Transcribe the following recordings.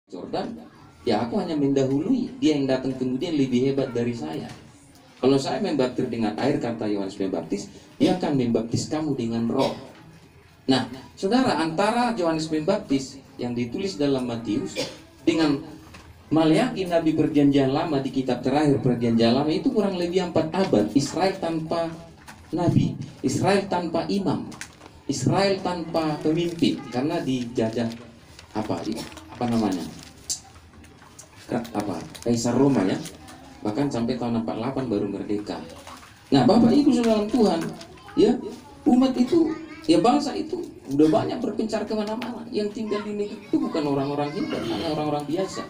Jordan, ya aku hanya mendahului. Dia yang datang kemudian lebih hebat dari saya. Kalau saya membaptis dengan air, kata Yohanes Pembaptis, dia akan membaptis kamu dengan Roh. Nah, saudara, antara Yohanes Pembaptis yang ditulis dalam Matius dengan Maleakhi, Nabi Perjanjian Lama di kitab terakhir Perjanjian Lama, itu kurang lebih 4 abad. Israel tanpa nabi, Israel tanpa imam, Israel tanpa pemimpin karena dijajah apa namanya? Kaisar Roma ya. Bahkan sampai tahun 48 baru merdeka. Nah, Bapak Ibu Saudara Tuhan, ya, umat itu, ya bangsa itu udah banyak berpencar kemana-mana. Yang tinggal di negeri itu bukan orang-orang hebat, hanya orang-orang biasa.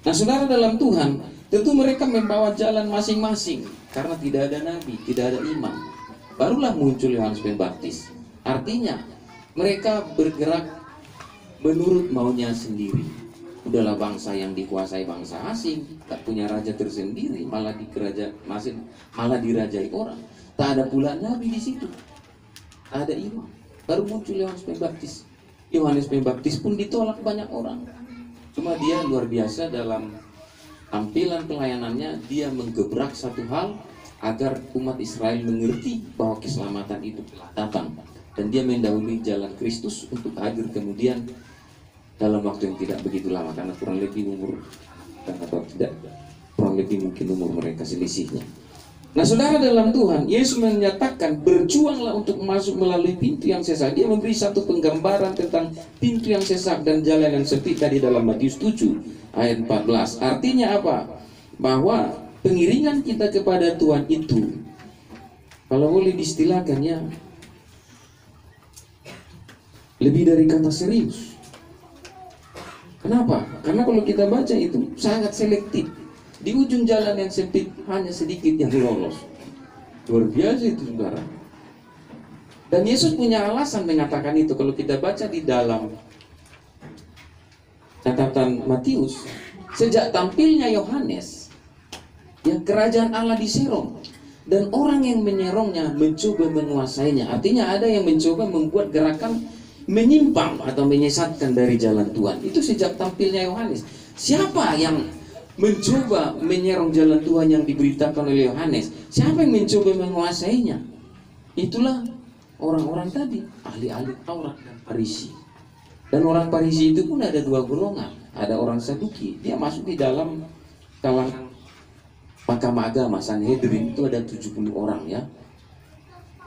Nah, saudara dalam Tuhan, tentu mereka membawa jalan masing-masing karena tidak ada nabi, tidak ada imam. Barulah muncul Yohanes Pembaptis. Artinya mereka bergerak menurut maunya sendiri. Udahlah bangsa yang dikuasai bangsa asing, tak punya raja tersendiri, malah dirajai orang. Tak ada pula nabi di situ, tak ada imam. Baru muncul Yohanes Pembaptis. Yohanes Pembaptis pun ditolak banyak orang. Cuma dia luar biasa dalam tampilan pelayanannya. Dia menggebrak satu hal agar umat Israel mengerti bahwa keselamatan itu telah datang, dan dia mendahului jalan Kristus untuk hadir kemudian dalam waktu yang tidak begitu lama, karena kurang lebih umur atau tidak, kurang lebih mungkin umur mereka selisihnya. Nah, saudara dalam Tuhan, Yesus menyatakan berjuanglah untuk masuk melalui pintu yang sesak. Dia memberi satu penggambaran tentang pintu yang sesak dan jalan yang sempit tadi dalam Matius 7 ayat 14. Artinya apa? Bahwa pengiringan kita kepada Tuhan itu, kalau boleh diistilahkan ya, lebih dari kata serius. Kenapa? Karena kalau kita baca itu sangat selektif. Di ujung jalan yang sempit hanya sedikit yang lolos. Luar biasa itu, saudara. Dan Yesus punya alasan mengatakan itu. Kalau kita baca di dalam catatan Matius, sejak tampilnya Yohanes, yang kerajaan Allah diserong, dan orang yang menyerongnya mencoba menguasainya. Artinya ada yang mencoba membuat gerakan menyimpang atau menyesatkan dari jalan Tuhan. Itu sejak tampilnya Yohanes. Siapa yang mencoba menyerong jalan Tuhan yang diberitakan oleh Yohanes? Siapa yang mencoba menguasainya? Itulah orang-orang tadi, ahli-ahli Taurat dan Farisi. Dan orang Farisi itu pun ada 2 golongan. Ada orang Saduki, dia masuk di dalam kalangan mahkamah agama Sanhedrin, itu ada 70 orang ya.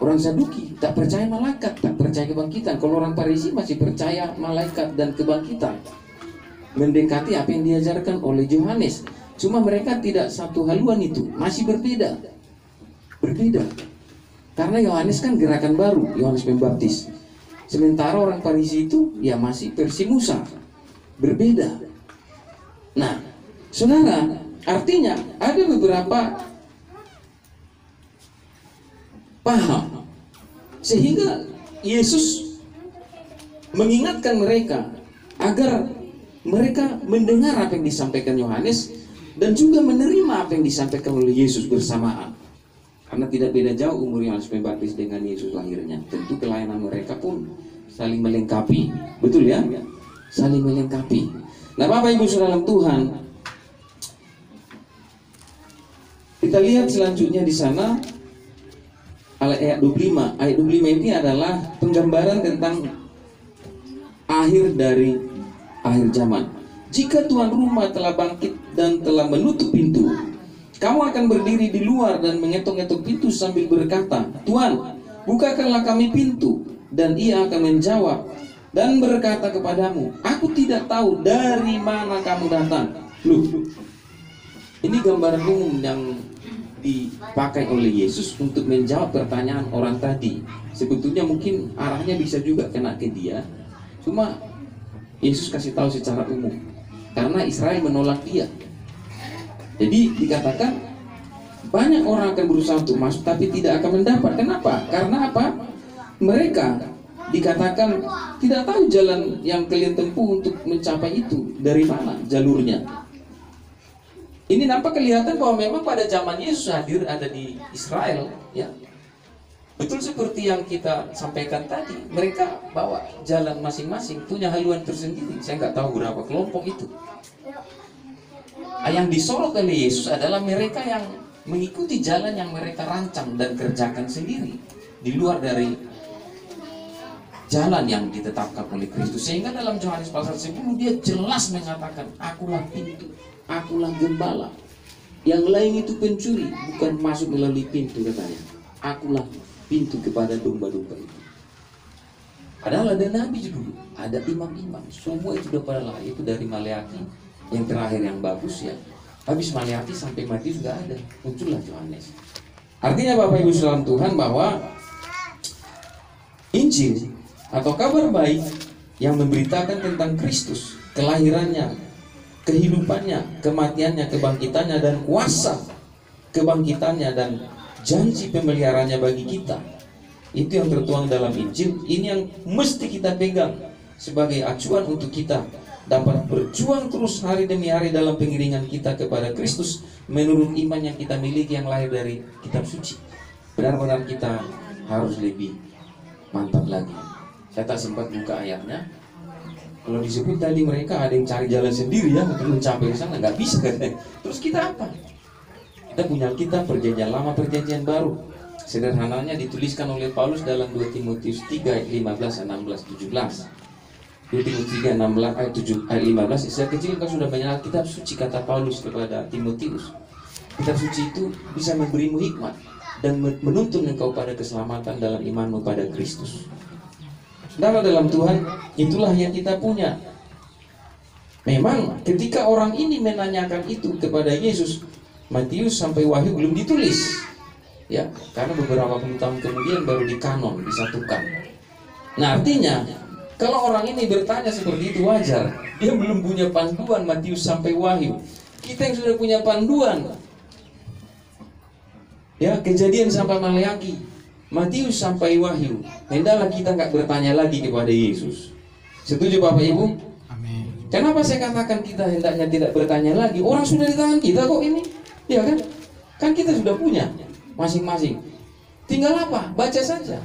Orang Saduki tak percaya malaikat, tak percaya kebangkitan. Kalau orang Farisi masih percaya malaikat dan kebangkitan, mendekati apa yang diajarkan oleh Yohanes. Cuma mereka tidak satu haluan, itu masih berbeda. Karena Yohanes kan gerakan baru, Yohanes Pembaptis. Sementara orang Farisi itu ya masih versi Musa, berbeda. Nah, saudara, artinya ada beberapa paham, sehingga Yesus mengingatkan mereka agar mereka mendengar apa yang disampaikan Yohanes dan juga menerima apa yang disampaikan oleh Yesus bersamaan. Karena tidak beda jauh umur Yohanes Pembaptis dengan Yesus lahirnya. Tentu pelayanan mereka pun saling melengkapi, betul ya? Saling melengkapi. Nah, Bapak Ibu Saudara Tuhan, kita lihat selanjutnya di sana. Ayat 25. Ayat 25 ini adalah penggambaran tentang akhir dari akhir zaman. Jika tuan rumah telah bangkit dan telah menutup pintu, kamu akan berdiri di luar dan mengetuk-ngetuk pintu sambil berkata, Tuan, bukakanlah kami pintu. Dan ia akan menjawab dan berkata kepadamu, aku tidak tahu dari mana kamu datang. Loh, ini gambaran umum yang dipakai oleh Yesus untuk menjawab pertanyaan orang tadi. Sebetulnya mungkin arahnya bisa juga kena ke dia, cuma Yesus kasih tahu secara umum karena Israel menolak dia. Jadi dikatakan banyak orang akan berusaha untuk masuk tapi tidak akan mendapat. Kenapa? Karena apa? Mereka dikatakan tidak tahu jalan yang kalian tempuh untuk mencapai itu, dari mana jalurnya. Ini nampak kelihatan bahwa memang pada zaman Yesus hadir ada di Israel ya. Betul seperti yang kita sampaikan tadi, mereka bawa jalan masing-masing, punya haluan tersendiri. Saya nggak tahu berapa kelompok itu. Yang disorot oleh Yesus adalah mereka yang mengikuti jalan yang mereka rancang dan kerjakan sendiri, di luar dari jalan yang ditetapkan oleh Kristus. Sehingga dalam Yohanes pasal 10 dia jelas mengatakan, akulah pintu, akulah gembala. Yang lain itu pencuri, bukan masuk melalui pintu, katanya. Akulah pintu kepada domba-domba itu. Padahal ada nabi dulu, ada imam-imam, semua itu sudah pada lahir. Itu dari Maleakhi yang terakhir yang bagus ya. Habis Maleakhi sampai Matius sudah ada, muncullah Yohanes. Artinya Bapak Ibu saudara Tuhan, bahwa Injil atau kabar baik yang memberitakan tentang Kristus, kelahirannya, kehidupannya, kematiannya, kebangkitannya, dan kuasa kebangkitannya dan janji pemeliharaannya bagi kita, itu yang tertuang dalam Injil. Ini yang mesti kita pegang sebagai acuan untuk kita dapat berjuang terus hari demi hari dalam pengiringan kita kepada Kristus menurut iman yang kita miliki yang lahir dari kitab suci. Benar-benar kita harus lebih mantap lagi. Saya tak sempat buka ayatnya. Kalau disebut tadi mereka ada yang cari jalan sendiri ya untuk mencapai sana, nggak bisa kan? Terus kita apa? Kita punya kitab Perjanjian Lama, Perjanjian Baru. Sederhananya dituliskan oleh Paulus dalam 2 Timotius 3 ayat 15, 16, 17. 2 Timotius 3 16 ayat 7 ayat 15. Sejak kecil engkau sudah mengenal kitab suci, kata Paulus kepada Timotius. Kitab suci itu bisa memberimu hikmat dan menuntun engkau pada keselamatan dalam imanmu pada Kristus. Saudara dalam Tuhan, itulah yang kita punya. Memang ketika orang ini menanyakan itu kepada Yesus, Matius sampai Wahyu belum ditulis, ya, karena beberapa puluh tahun kemudian baru dikanon, disatukan. Nah artinya, kalau orang ini bertanya seperti itu wajar. Dia belum punya panduan Matius sampai Wahyu. Kita yang sudah punya panduan, ya, Kejadian sampai Maleakhi, Matius sampai Wahyu. Hendaklah kita nggak bertanya lagi kepada Yesus. Setuju Bapak Ibu? Amin. Kenapa saya katakan kita hendaknya tidak bertanya lagi? Orang sudah di tangan kita kok ini. Ya kan? Kan kita sudah punya masing-masing. Tinggal apa? Baca saja.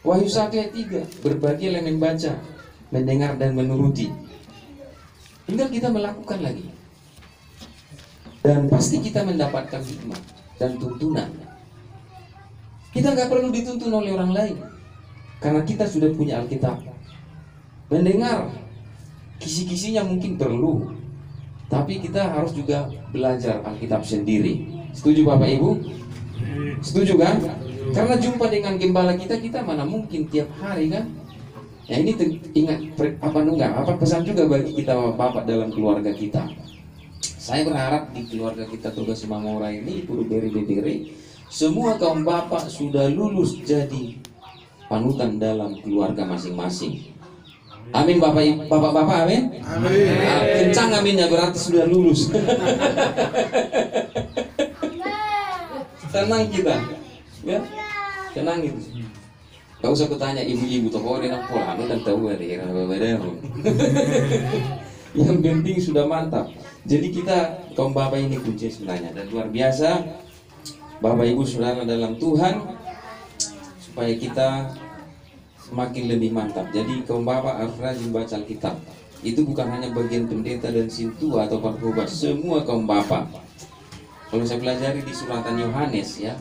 Wahyu 1 ayat 3. Berbagilah membaca, mendengar dan menuruti. Tinggal kita melakukan lagi. Dan pasti kita mendapatkan hikmat dan tuntunan. Kita nggak perlu dituntun oleh orang lain, karena kita sudah punya Alkitab. Mendengar kisi-kisinya mungkin perlu, tapi kita harus juga belajar Alkitab sendiri. Setuju Bapak Ibu? Setuju kan? Karena jumpa dengan gembala kita mana mungkin tiap hari kan? Ya ini ingat apa pesan juga bagi kita Bapak dalam keluarga kita. Saya berharap di keluarga kita Tugas Mamora ini, Puru Beri Bebere, semua kaum bapak sudah lulus jadi panutan dalam keluarga masing-masing. Amin Bapak, amin. Amin. Nah, kencang aminnya, berarti sudah lulus. Tenang kita, ya, tenang itu. Gak usah kutanya ibu-ibu tokoh orang pola, dan tahu dari Yang penting sudah mantap. Jadi kita kaum bapak ini kunci sebenarnya, dan luar biasa Bapak Ibu Saudara dalam Tuhan, supaya kita semakin lebih mantap. Jadi kaum bapak harus rajin baca Alkitab. Itu bukan hanya bagian pendeta dan sintua atau parkobas, semua kaum bapak. Kalau saya pelajari di suratan Yohanes ya,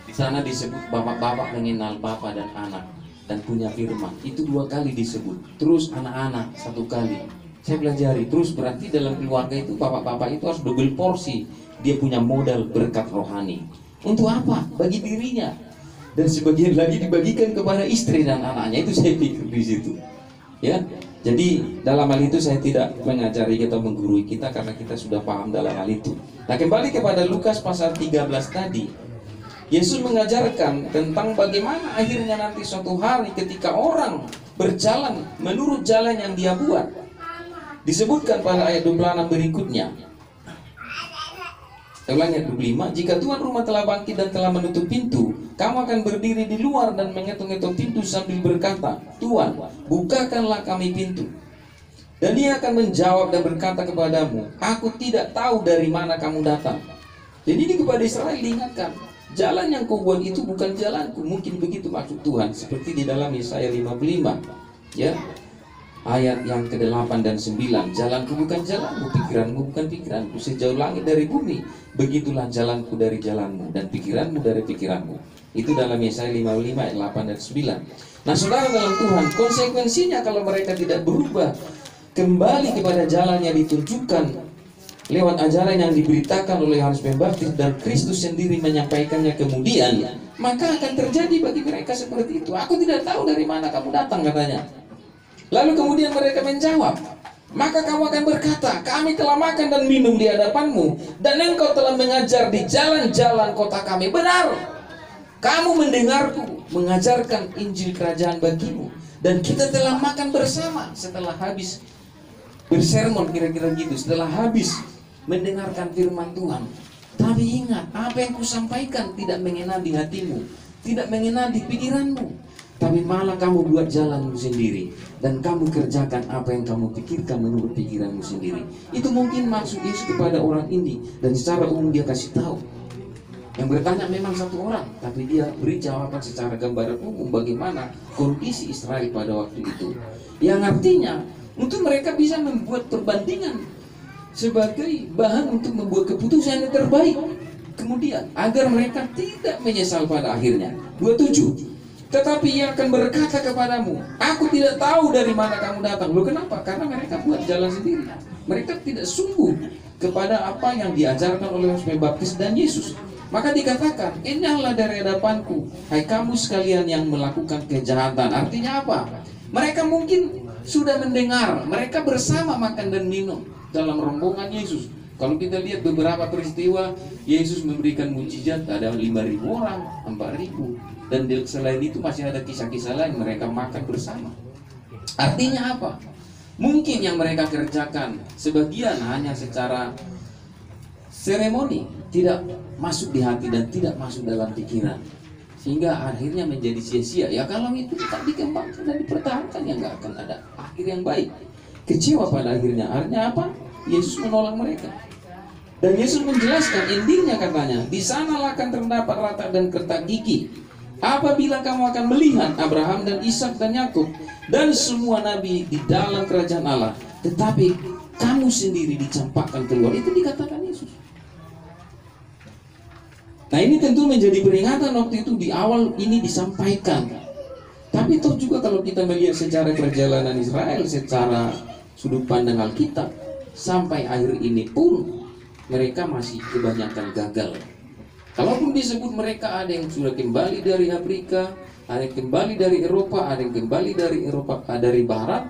di sana disebut bapak-bapak mengenal bapa dan anak dan punya firman. Itu 2 kali disebut. Terus anak-anak 1 kali. Saya pelajari terus, berarti dalam keluarga itu bapak-bapak itu harus double porsi. Dia punya modal berkat rohani. Untuk apa? Bagi dirinya. Dan sebagian lagi dibagikan kepada istri dan anaknya. Itu saya pikir di situ. Ya. Jadi dalam hal itu saya tidak mengajari kita, menggurui kita, karena kita sudah paham dalam hal itu. Nah, kembali kepada Lukas pasal 13 tadi. Yesus mengajarkan tentang bagaimana akhirnya nanti suatu hari ketika orang berjalan menurut jalan yang dia buat. Disebutkan pada ayat 26 berikutnya. Saya ulangi ayat 25. Jika tuan rumah telah bangkit dan telah menutup pintu, kamu akan berdiri di luar dan mengetuk-ngetuk pintu sambil berkata, Tuan, bukakanlah kami pintu. Dan dia akan menjawab dan berkata kepadamu, aku tidak tahu dari mana kamu datang. Jadi ini kepada Israel diingatkan, Jalan yang kau buat itu bukan jalanku. Mungkin begitu maksud Tuhan. Seperti di dalam Yesaya 55, ya, ayat yang ke-8 dan 9. Jalanku bukan jalanmu, pikiranmu bukan pikiranku. Sejauh langit dari bumi, begitulah jalanku dari jalanmu, dan pikiranmu dari pikiranmu. Itu dalam Yesaya 55 ayat 8 dan 9. Nah saudara dalam Tuhan, konsekuensinya kalau mereka tidak berubah kembali kepada jalan yang ditunjukkan lewat ajaran yang diberitakan oleh Yohanes Pembaptis dan Kristus sendiri menyampaikannya kemudian, maka akan terjadi bagi mereka seperti itu. Aku tidak tahu dari mana kamu datang, katanya. Lalu kemudian mereka menjawab, maka kamu akan berkata, kami telah makan dan minum di hadapanmu, dan engkau telah mengajar di jalan-jalan kota kami. Benar, kamu mendengarku mengajarkan Injil kerajaan bagimu, dan kita telah makan bersama setelah habis bersermon, kira-kira gitu, setelah habis mendengarkan firman Tuhan. Tapi ingat, apa yang kusampaikan tidak mengena di hatimu, tidak mengena di pikiranmu, tapi malah kamu buat jalanmu sendiri, dan kamu kerjakan apa yang kamu pikirkan menurut pikiranmu sendiri. Itu mungkin maksud Yesus kepada orang ini, dan secara umum dia kasih tahu. Yang bertanya memang satu orang, tapi dia beri jawaban secara gambaran umum bagaimana kondisi Israel pada waktu itu. Yang artinya untuk mereka bisa membuat perbandingan sebagai bahan untuk membuat keputusan yang terbaik kemudian, agar mereka tidak menyesal pada akhirnya. 27. Tetapi ia akan berkata kepadamu, aku tidak tahu dari mana kamu datang. Loh, kenapa? Karena mereka buat jalan sendiri. Mereka tidak sungguh kepada apa yang diajarkan oleh Yohanes Pembaptis dan Yesus. Maka dikatakan, enyahlah dari hadapanku, hai kamu sekalian yang melakukan kejahatan. Artinya apa? Mereka mungkin sudah mendengar, mereka bersama makan dan minum dalam rombongan Yesus. Kalau kita lihat beberapa peristiwa, Yesus memberikan mukjizat, ada 5.000 orang, 4.000, dan selain itu masih ada kisah-kisah lain, mereka makan bersama. Artinya apa? Mungkin yang mereka kerjakan sebagian hanya secara seremoni, tidak masuk di hati dan tidak masuk dalam pikiran, sehingga akhirnya menjadi sia-sia. Ya kalau itu tidak dikembangkan dan dipertahankan, ya nggak akan ada akhir yang baik. Kecewa pada akhirnya. Artinya apa? Yesus menolak mereka. Dan Yesus menjelaskan intinya, katanya, di sanalah akan terdapat rata dan kertak gigi apabila kamu akan melihat Abraham dan Ishak dan Yakub dan semua nabi di dalam kerajaan Allah, tetapi kamu sendiri dicampakkan keluar. Itu dikatakan Yesus. Nah ini tentu menjadi peringatan waktu itu, di awal ini disampaikan. Tapi toh juga kalau kita melihat secara perjalanan Israel secara sudut pandang Alkitab, sampai akhir ini pun mereka masih kebanyakan gagal. Kalaupun disebut mereka ada yang sudah kembali dari Afrika, ada yang kembali dari Eropa, ada yang kembali dari Eropa, dari Barat.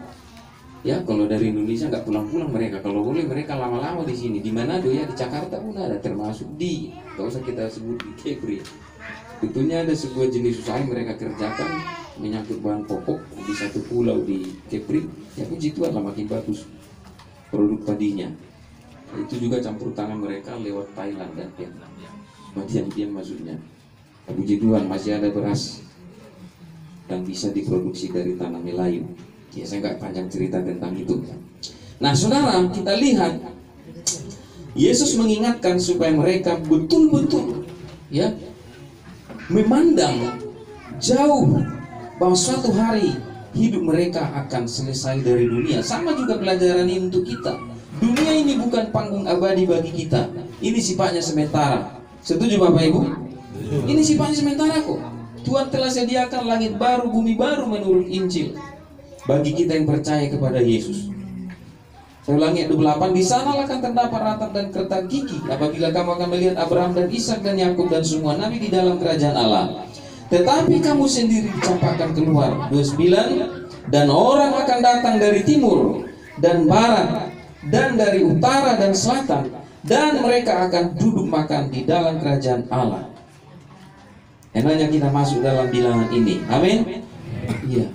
Ya kalau dari Indonesia nggak pulang-pulang mereka. Kalau boleh mereka lama-lama di sini. Di Manado ya, di Jakarta pun ada, termasuk di, nggak usah kita sebut di Kepri. Tentunya ada sebuah jenis usaha yang mereka kerjakan menyangkut bahan pokok di satu pulau di Kepri. Ya puji Tuhan lah, makin bagus produk padinya. Itu juga campur tangan mereka lewat Thailand dan Vietnam. Diam-diam maksudnya. Puji Tuhan masih ada beras dan bisa diproduksi dari tanah Melayu. Ya saya nggak panjang cerita tentang itu. Nah saudara, kita lihat Yesus mengingatkan supaya mereka betul-betul ya memandang jauh bahwa suatu hari hidup mereka akan selesai dari dunia. Sama juga pelajaran ini untuk kita. Dunia ini bukan panggung abadi bagi kita. Ini sifatnya sementara. Setuju Bapak Ibu? Ini sifatnya sementara kok. Tuhan telah sediakan langit baru, bumi baru menurut Injil bagi kita yang percaya kepada Yesus. Saya ulangi ayat 28, di sanalah akan terdapat ratap dan kertak gigi apabila kamu akan melihat Abraham dan Ishak dan Yakub dan semua nabi di dalam kerajaan Allah. Tetapi kamu sendiri dicampakkan keluar. 29, dan orang akan datang dari timur dan barat dan dari utara dan selatan, dan mereka akan duduk makan di dalam kerajaan Allah. Enaknya kita masuk dalam bilangan ini. Amin. Iya.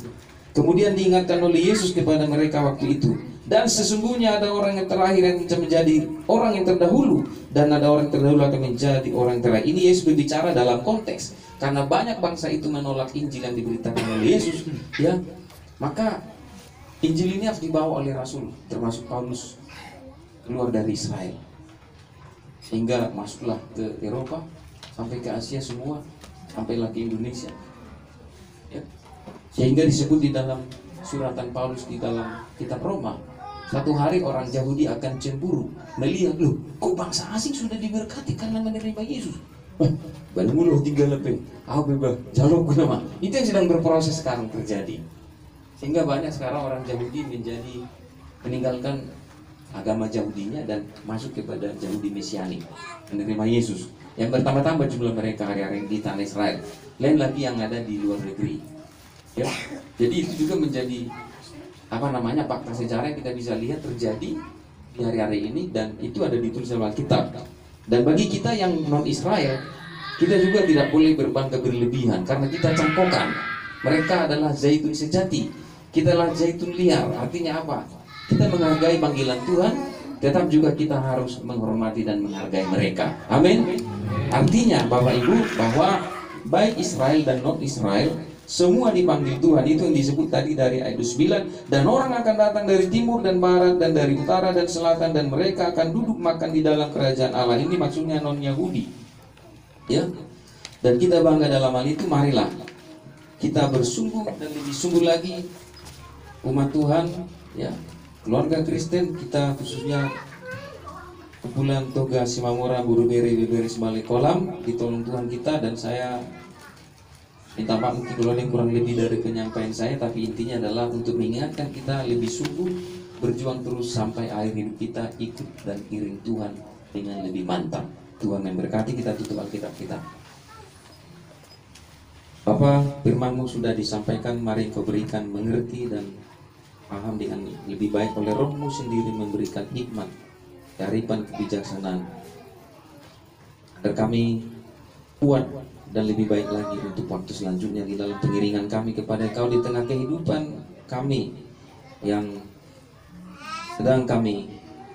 Kemudian diingatkan oleh Yesus kepada mereka waktu itu, dan sesungguhnya ada orang yang terakhir yang bisa menjadi orang yang terdahulu, dan ada orang yang terdahulu akan menjadi orang yang terakhir. Ini Yesus berbicara dalam konteks karena banyak bangsa itu menolak Injil yang diberitakan oleh Yesus, ya. Maka Injil ini harus dibawa oleh Rasul, termasuk Paulus, keluar dari Israel, sehingga masuklah ke Eropa sampai ke Asia semua, sampailah ke Indonesia. Ya. Sehingga disebut di dalam suratan Paulus di dalam kitab Roma, satu hari orang Yahudi akan cemburu melihat, loh, kok bangsa asing sudah diberkati karena menerima Yesus. Wah, baru mulu tinggal lebih. Jalur nama. Itu yang sedang berproses sekarang terjadi. Sehingga banyak sekarang orang Yahudi meninggalkan agama Yahudinya dan masuk kepada Yahudi Mesianik, menerima Yesus. Yang bertambah-tambah jumlah mereka hari-hari di tanah Israel. Lain lagi yang ada di luar negeri. Ya, jadi itu juga menjadi fakta sejarah yang kita bisa lihat terjadi di hari-hari ini, dan itu ada ditulis dalam Alkitab. Dan bagi kita yang non Israel, kita juga tidak boleh berbangga berlebihan karena kita cangkokan. Mereka adalah zaitun sejati, kita adalah zaitun liar. Artinya apa? Kita menghargai panggilan Tuhan, tetap juga kita harus menghormati dan menghargai mereka. Amin. Artinya Bapak Ibu, bahwa baik Israel dan non Israel semua dipanggil Tuhan. Itu yang disebut tadi dari ayat 9. Dan orang akan datang dari timur dan barat dan dari utara dan selatan, dan mereka akan duduk makan di dalam kerajaan Allah. Ini maksudnya non Yahudi, ya. Dan kita bangga dalam hal itu. Marilah kita bersungguh dan lebih sungguh lagi, umat Tuhan, ya, keluarga Kristen kita, khususnya kumpulan Toga Simamora Buru Beri Beberi Semale Kolam, ditolong Tuhan kita. Dan saya minta maaf mungkin kalau yang kurang lebih dari penyampaian saya, tapi intinya adalah untuk mengingatkan kita lebih sungguh berjuang terus sampai akhir hidup kita, ikut dan iring Tuhan dengan lebih mantap. Tuhan memberkati. Kita tutup Alkitab kita. Bapa, firman-Mu sudah disampaikan, mari Engkau berikan mengerti dan paham dengan lebih baik oleh Roh-Mu sendiri, memberikan hikmat, kearifan, kebijaksanaan, agar kami kuat dan lebih baik lagi untuk waktu selanjutnya di dalam pengiringan kami kepada Kau di tengah kehidupan kami yang sedang kami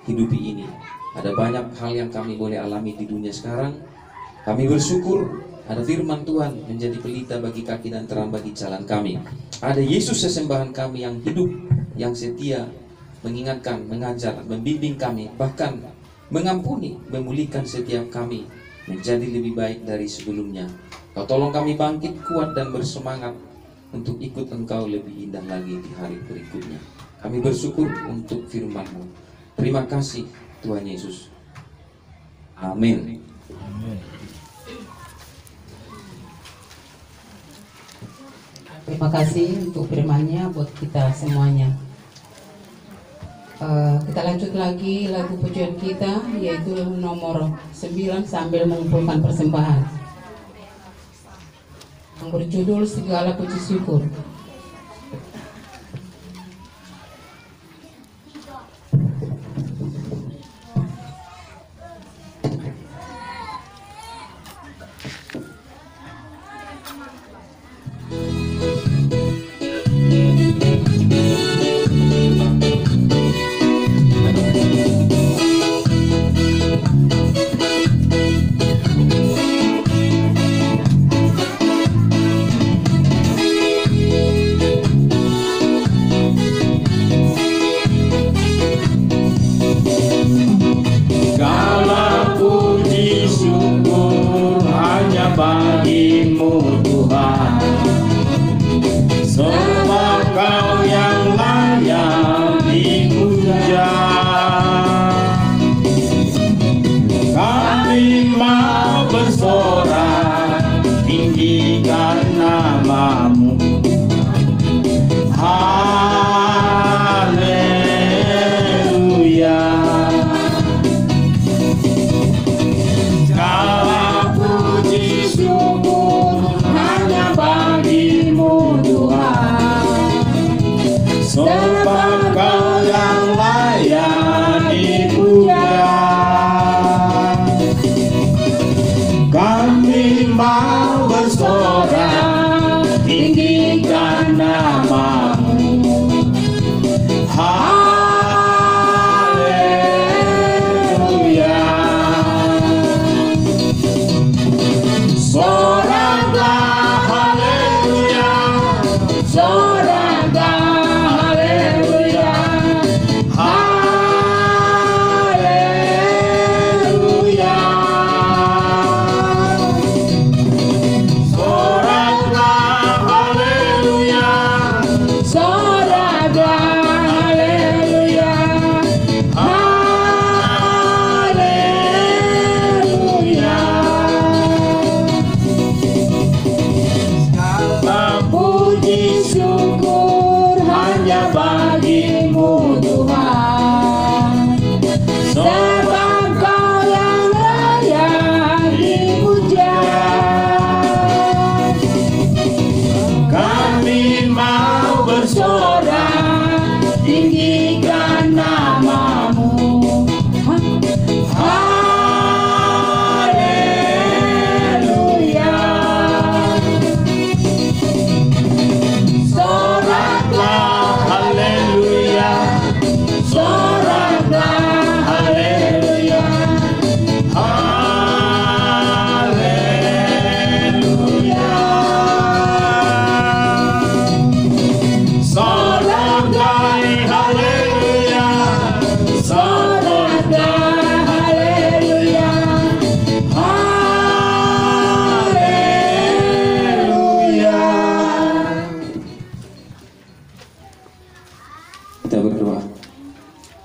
hidupi ini. Ada banyak hal yang kami boleh alami di dunia sekarang. Kami bersyukur ada firman Tuhan menjadi pelita bagi kaki dan terang bagi jalan kami. Ada Yesus sesembahan kami yang hidup, yang setia, mengingatkan, mengajar, membimbing kami, bahkan mengampuni, memulihkan setiap kami menjadi lebih baik dari sebelumnya. Kau tolong kami bangkit, kuat dan bersemangat untuk ikut Engkau lebih indah lagi di hari berikutnya. Kami bersyukur untuk firman-Mu. Terima kasih Tuhan Yesus. Amin. Terima kasih untuk firman-Nya buat kita semuanya. Kita lanjut lagi lagu pujian kita, yaitu nomor 9, sambil mengumpulkan persembahan, yang berjudul Segala Puji Syukur.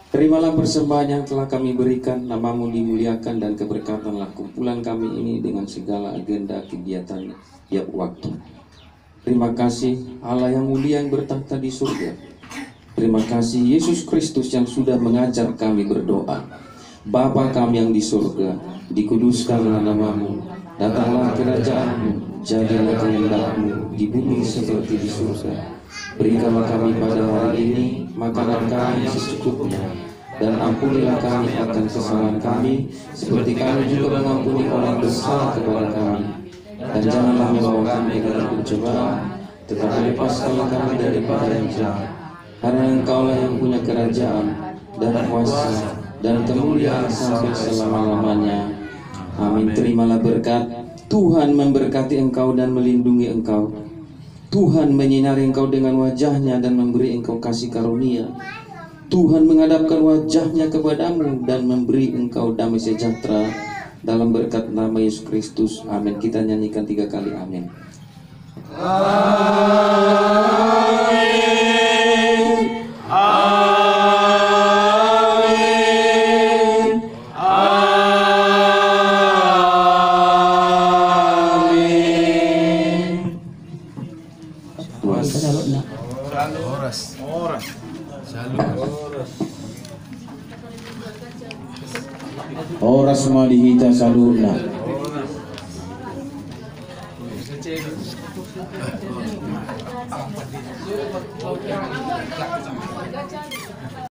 Terimalah persembahan yang telah kami berikan, namamu dimuliakan dan keberkatanlah kumpulan kami ini dengan segala agenda kegiatan tiap waktu. Terima kasih Allah yang mulia yang bertahta di surga. Terima kasih Yesus Kristus yang sudah mengajar kami berdoa. Bapa kami yang di surga, dikuduskanlah namamu, datanglah kerajaanmu, jadilah kehendakmu di bumi seperti di surga. Berikanlah kami pada hari ini makanan kami secukupnya, dan ampunilah kami akan kesalahan kami, seperti kami juga mengampuni orang bersalah kepada kami. Dan janganlah membawa kami ke dalam pencobaan, tetapi lepaskanlah kami daripada yang jahat. Karena Engkaulah yang punya kerajaan dan kuasa dan kemuliaan sampai selama-lamanya. Amin. Terimalah berkat. Tuhan memberkati engkau dan melindungi engkau. Tuhan menyinari engkau dengan wajahnya dan memberi engkau kasih karunia. Tuhan menghadapkan wajahnya kepadamu dan memberi engkau damai sejahtera. Dalam berkat nama Yesus Kristus. Amin. Kita nyanyikan 3 kali amin. Amin. Amin. Amin. Oras malihita saluna.